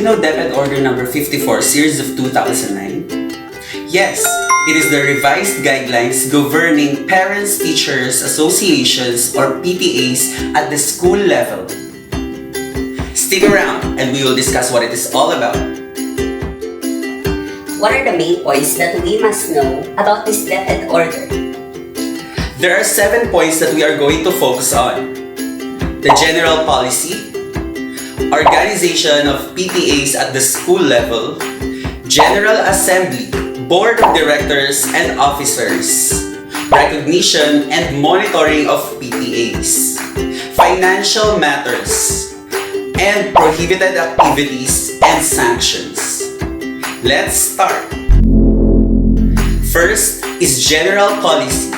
you know DepEd Order No. 54, Series of 2009? Yes, it is the revised guidelines governing parents, teachers, associations, or PTAs at the school level. Stick around and we will discuss what it is all about. What are the main points that we must know about this DepEd order? There are 7 points that we are going to focus on. The general policy, organization of PTAs at the school level, General Assembly, Board of Directors and Officers, recognition and monitoring of PTAs, financial matters, and prohibited activities and sanctions. Let's start. First is general policy.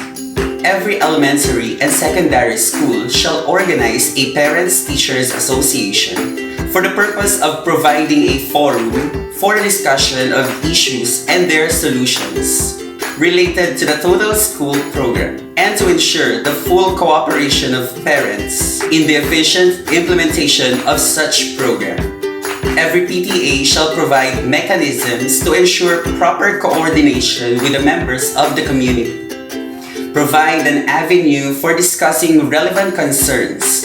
Every elementary and secondary school shall organize a Parents-Teachers Association for the purpose of providing a forum for the discussion of issues and their solutions related to the total school program and to ensure the full cooperation of parents in the efficient implementation of such program. Every PTA shall provide mechanisms to ensure proper coordination with the members of the community, provide an avenue for discussing relevant concerns,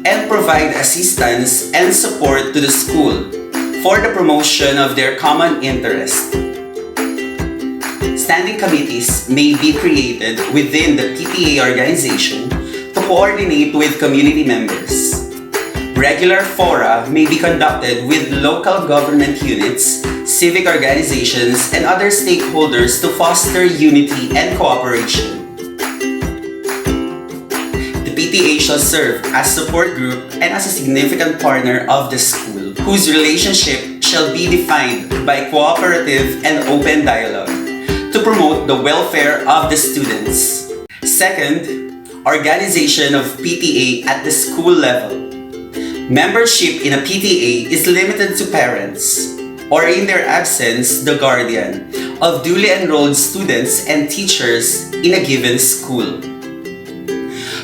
and provide assistance and support to the school for the promotion of their common interest. Standing committees may be created within the PTA organization to coordinate with community members. Regular fora may be conducted with local government units, civic organizations, and other stakeholders to foster unity and cooperation. The PTA shall serve as support group and as a significant partner of the school, whose relationship shall be defined by cooperative and open dialogue to promote the welfare of the students. Second, organization of PTA at the school level. Membership in a PTA is limited to parents, or in their absence, the guardian, of duly enrolled students and teachers in a given school.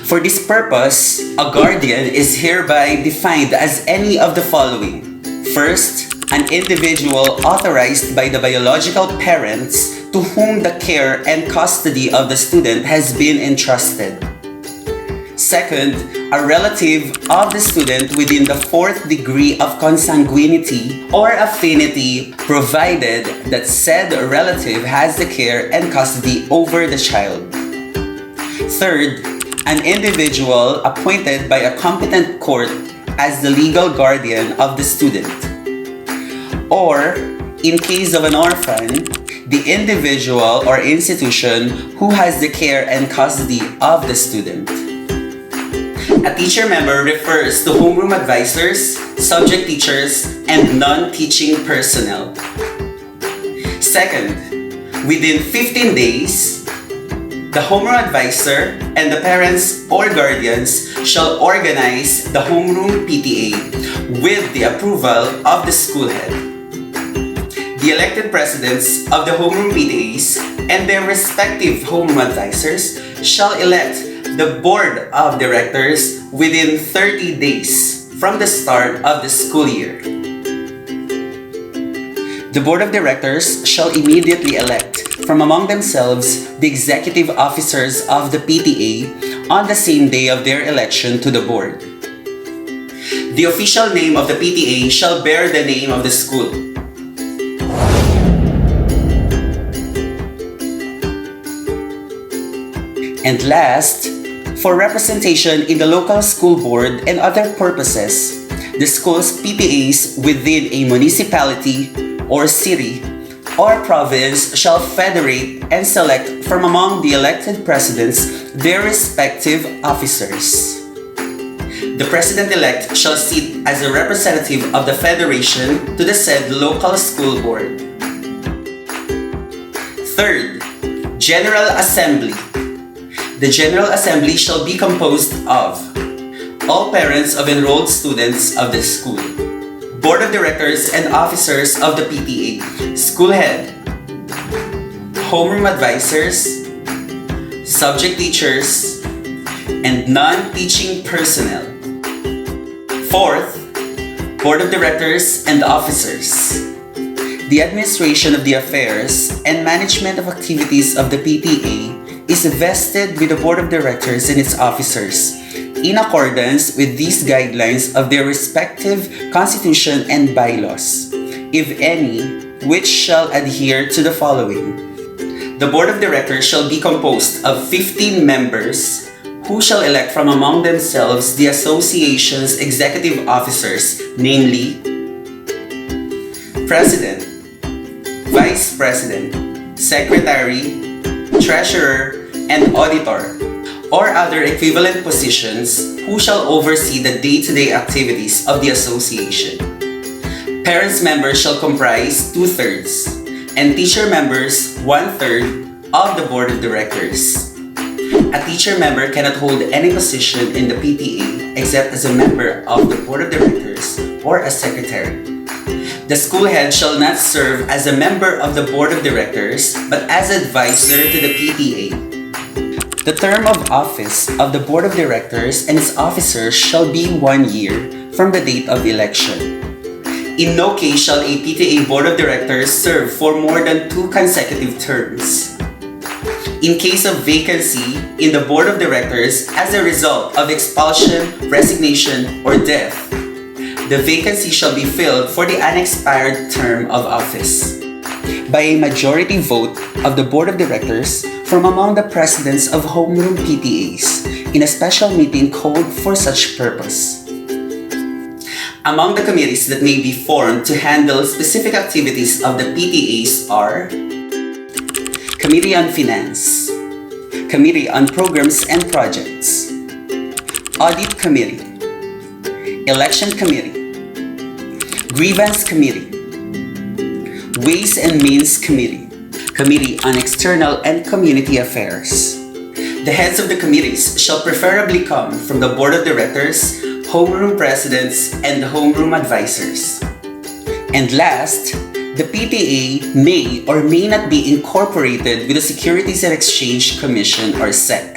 For this purpose, a guardian is hereby defined as any of the following. First, an individual authorized by the biological parents to whom the care and custody of the student has been entrusted. Second, a relative of the student within the 4th degree of consanguinity or affinity, provided that said relative has the care and custody over the child. Third, an individual appointed by a competent court as the legal guardian of the student. Or, in case of an orphan, the individual or institution who has the care and custody of the student. A teacher member refers to homeroom advisors, subject teachers, and non-teaching personnel. Second, within 15 days, the homeroom advisor and the parents or guardians shall organize the homeroom PTA with the approval of the school head. The elected presidents of the homeroom PTAs and their respective homeroom advisors shall elect the board of directors within 30 days from the start of the school year. The board of directors shall immediately elect from among themselves the executive officers of the PTA on the same day of their election to the board. The official name of the PTA shall bear the name of the school. And last, for representation in the local school board and other purposes, the school's PTAs within a municipality or city or province shall federate and select from among the elected presidents their respective officers. The president-elect shall sit as a representative of the federation to the said local school board. Third, General Assembly. The General Assembly shall be composed of all parents of enrolled students of the school, Board of Directors and officers of the PTA, school head, homeroom advisors, subject teachers, and non-teaching personnel. Fourth, Board of Directors and Officers. The administration of the affairs and management of activities of the PTA is vested with the Board of Directors and its officers, in accordance with these guidelines of their respective constitution and bylaws, if any, which shall adhere to the following. The Board of Directors shall be composed of 15 members who shall elect from among themselves the association's executive officers, namely President, Vice President, Secretary, Treasurer, and Auditor, or other equivalent positions who shall oversee the day-to-day activities of the association. Parents members shall comprise 2/3, and teacher members 1/3 of the Board of Directors. A teacher member cannot hold any position in the PTA except as a member of the Board of Directors or as secretary. The school head shall not serve as a member of the Board of Directors but as advisor to the PTA. The term of office of the Board of Directors and its officers shall be 1 year from the date of election. In no case shall a PTA Board of Directors serve for more than 2 consecutive terms. In case of vacancy in the Board of Directors as a result of expulsion, resignation, or death, the vacancy shall be filled for the unexpired term of office by a majority vote of the Board of Directors from among the presidents of homeroom PTAs in a special meeting called for such purpose. Among the committees that may be formed to handle specific activities of the PTAs are Committee on Finance, Committee on Programs and Projects, Audit Committee, Election Committee, Grievance Committee, Ways and Means Committee, Committee on External and Community Affairs. The heads of the committees shall preferably come from the Board of Directors, homeroom presidents, and homeroom advisors. And last, the PTA may or may not be incorporated with the Securities and Exchange Commission or SEC.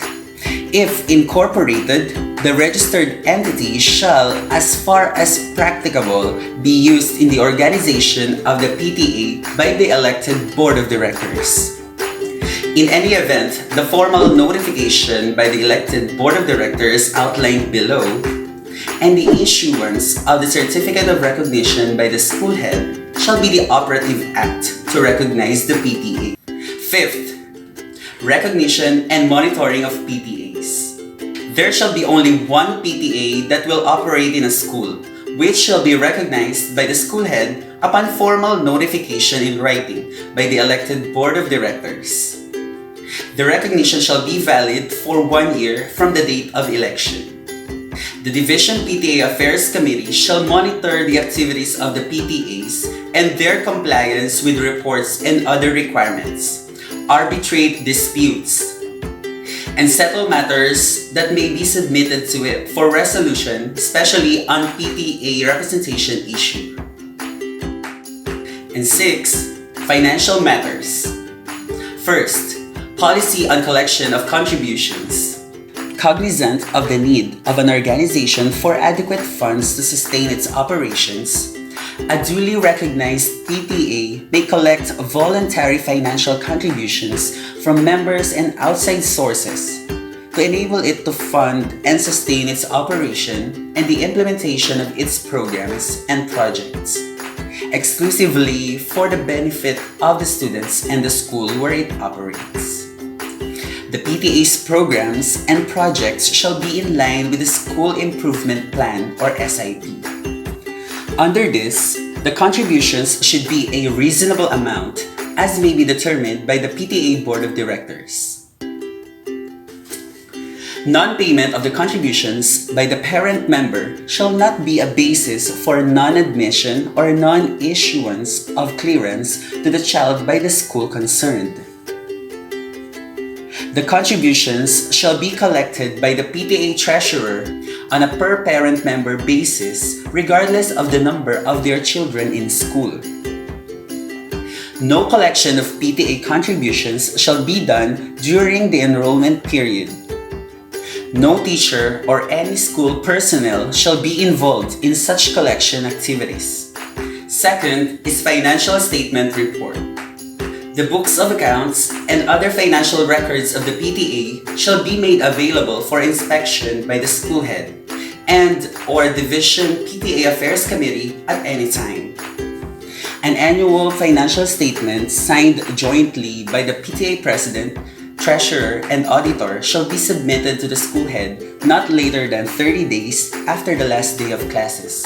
If incorporated, the registered entity shall, as far as practicable, be used in the organization of the PTA by the elected Board of Directors. In any event, the formal notification by the elected Board of Directors outlined below and the issuance of the Certificate of Recognition by the school head shall be the operative act to recognize the PTA. Fifth, recognition and monitoring of PTAs. There shall be only one PTA that will operate in a school, which shall be recognized by the school head upon formal notification in writing by the elected Board of Directors. The recognition shall be valid for 1 year from the date of election. The Division PTA Affairs Committee shall monitor the activities of the PTAs and their compliance with reports and other requirements, arbitrate disputes, and settle matters that may be submitted to it for resolution, especially on PTA representation issue. And 6, financial matters. First, policy on collection of contributions. Cognizant of the need of an organization for adequate funds to sustain its operations, a duly recognized PTA may collect voluntary financial contributions from members and outside sources to enable it to fund and sustain its operation and the implementation of its programs and projects, exclusively for the benefit of the students and the school where it operates. The PTA's programs and projects shall be in line with the School Improvement Plan or SIP. Under this, the contributions should be a reasonable amount as may be determined by the PTA Board of Directors. Non-payment of the contributions by the parent member shall not be a basis for non-admission or non-issuance of clearance to the child by the school concerned. The contributions shall be collected by the PTA treasurer on a per-parent member basis regardless of the number of their children in school. No collection of PTA contributions shall be done during the enrollment period. No teacher or any school personnel shall be involved in such collection activities. Second is financial statement report. The books of accounts and other financial records of the PTA shall be made available for inspection by the school head and or division PTA Affairs Committee at any time. An annual financial statement signed jointly by the PTA President, Treasurer, and Auditor shall be submitted to the school head not later than 30 days after the last day of classes.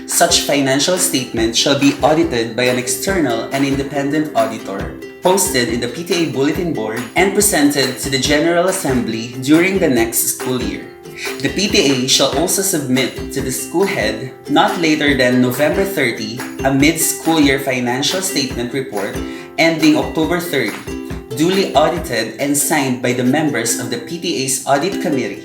Such financial statement shall be audited by an external and independent auditor, posted in the PTA Bulletin Board, and presented to the General Assembly during the next school year. The PTA shall also submit to the school head not later than November 30 a mid-school year financial statement report ending October 30, duly audited and signed by the members of the PTA's Audit Committee.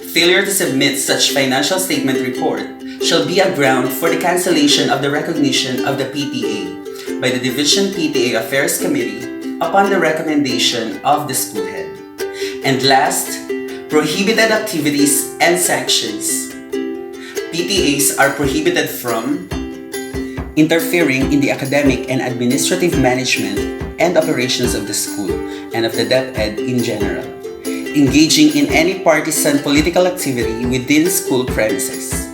Failure to submit such financial statement report shall be a ground for the cancellation of the recognition of the PTA by the Division PTA Affairs Committee upon the recommendation of the school head. And last, prohibited activities and sanctions. PTAs are prohibited from interfering in the academic and administrative management and operations of the school and of the DepEd in general, engaging in any partisan political activity within school premises,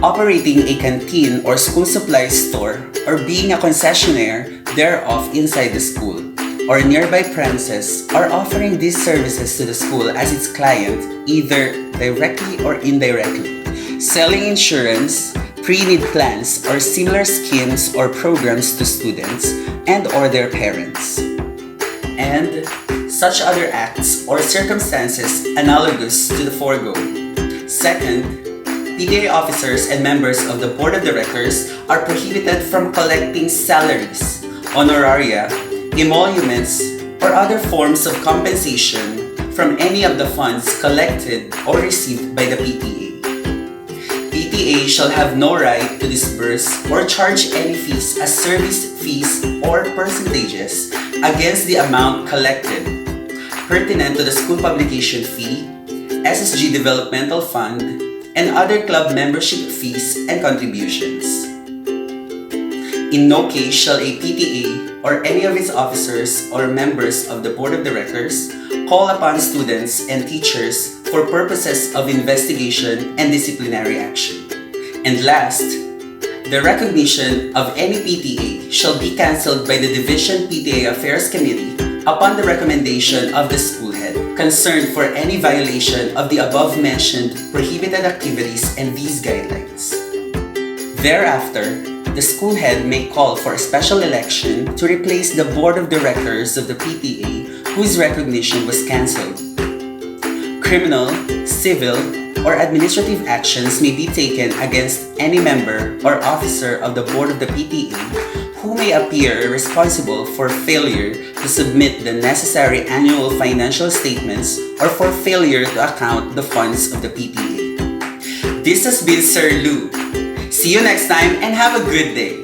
operating a canteen or school supply store or being a concessionaire thereof inside the school or nearby premises, or offering these services to the school as its client either directly or indirectly, selling insurance, pre-need plans, or similar schemes or programs to students and or their parents, and such other acts or circumstances analogous to the foregoing. Second, PTA officers and members of the Board of Directors are prohibited from collecting salaries, honoraria, emoluments, or other forms of compensation from any of the funds collected or received by the PTA. PTA shall have no right to disburse or charge any fees as service fees or percentages against the amount collected, pertinent to the school publication fee, SSG Developmental Fund, and other club membership fees and contributions. In no case shall a PTA or any of its officers or members of the Board of Directors call upon students and teachers for purposes of investigation and disciplinary action. And last, the recognition of any PTA shall be cancelled by the Division PTA Affairs Committee upon the recommendation of the school head concerned for any violation of the above-mentioned prohibited activities and these guidelines. Thereafter, the school head may call for a special election to replace the Board of Directors of the PTA whose recognition was cancelled. Criminal, civil, or administrative actions may be taken against any member or officer of the Board of the PTA who may appear responsible for failure to submit the necessary annual financial statements or for failure to account the funds of the PTA. This has been Sir Lou. See you next time and have a good day!